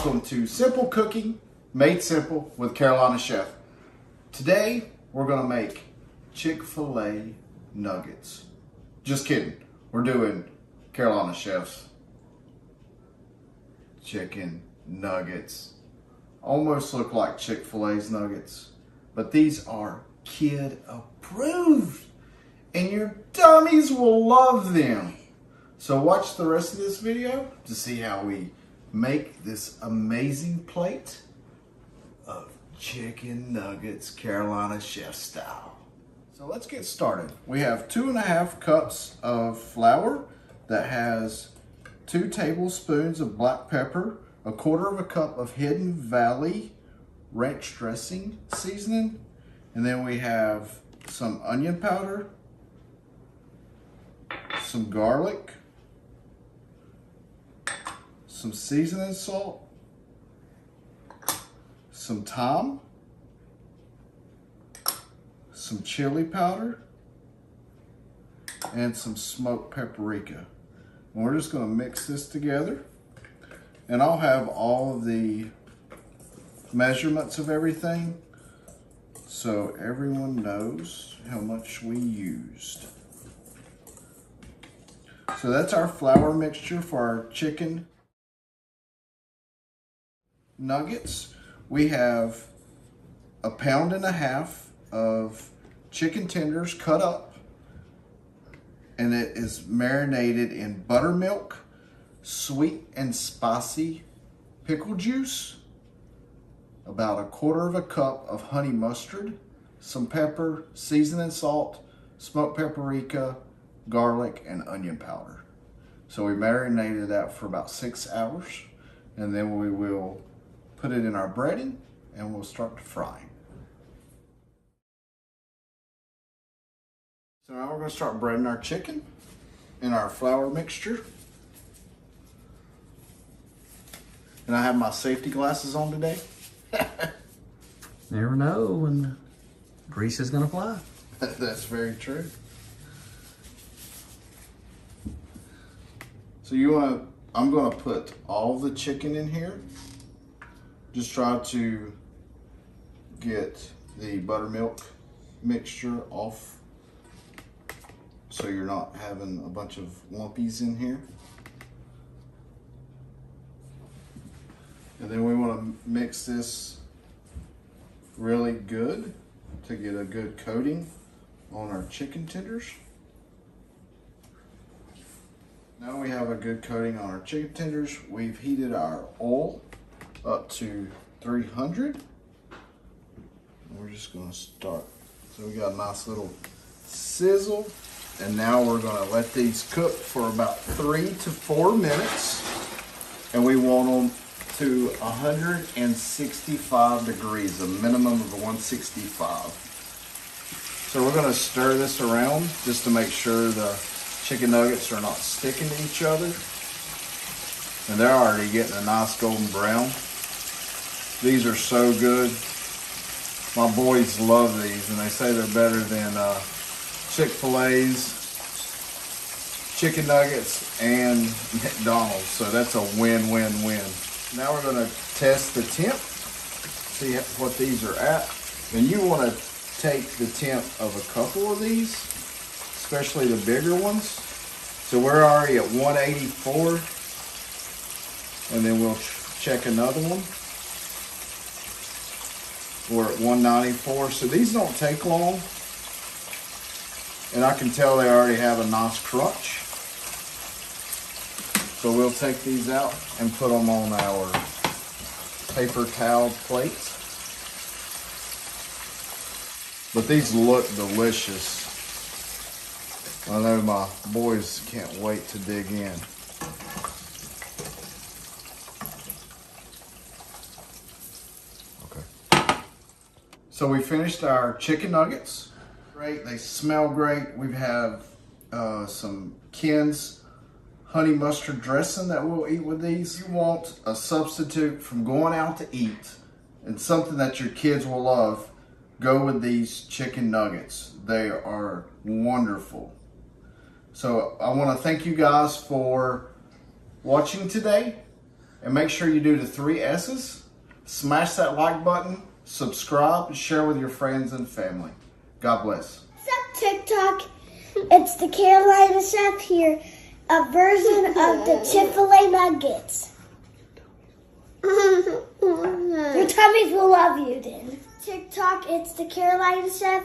welcome to Simple Cooking, Made Simple with Carolina Chef. Today, we're gonna make Chick-fil-A nuggets. Just kidding, we're doing Carolina Chef's chicken nuggets. Almost look like Chick-fil-A's nuggets, but these are kid approved, and your dummies will love them. So watch the rest of this video to see how we make this amazing plate of chicken nuggets, Carolina Chef style. So let's get started. We have 2.5 cups of flour that has 2 tablespoons of black pepper, 1/4 cup of Hidden Valley ranch dressing seasoning, and then we have some onion powder, some garlic, some seasoning salt, some thyme, some chili powder, and some smoked paprika. And we're just going to mix this together. And I'll have all of the measurements of everything so everyone knows how much we used. So that's our flour mixture for our chicken nuggets. We have 1.5 pounds of chicken tenders cut up, and it is marinated in buttermilk, sweet and spicy pickle juice, about 1/4 cup of honey mustard, some pepper, seasoning salt, smoked paprika, garlic, and onion powder. So we marinated that for about 6 hours, and then we will put it in our breading and we'll start to fry. So now we're going to start breading our chicken in our flour mixture. And I have my safety glasses on today. Never know when grease is going to fly. That's very true. So I'm going to put all the chicken in here. Just try to get the buttermilk mixture off so you're not having a bunch of lumpies in here. And then we want to mix this really good to get a good coating on our chicken tenders. Now we have a good coating on our chicken tenders. We've heated our oil up to 300. And we're just going to start. So we got a nice little sizzle. And now we're going to let these cook for about 3 to 4 minutes. And we want them to 165 degrees, a minimum of 165. So we're going to stir this around just to make sure the chicken nuggets are not sticking to each other. And they're already getting a nice golden brown. These are so good. My boys love these, and they say they're better than Chick-fil-A's chicken nuggets and McDonald's. So that's a win-win-win. Now we're going to test the temp, see what these are at. And you want to take the temp of a couple of these, especially the bigger ones. So we're already at 184, and then we'll check another one. We're at 194, so these don't take long. And I can tell they already have a nice crunch. So we'll take these out and put them on our paper towel plates. But these look delicious. I know my boys can't wait to dig in. So we finished our chicken nuggets. Great, they smell great. We have some Ken's honey mustard dressing that we'll eat with these. If you want a substitute from going out to eat and something that your kids will love, go with these chicken nuggets. They are wonderful. So I want to thank you guys for watching today. And make sure you do the 3 S's. Smash that like button, subscribe, and share with your friends and family. God bless. What's up, TikTok? It's the Carolina Chef here, a version of the Chick-fil-A nuggets. Your tummies will love you then. TikTok, it's the Carolina Chef.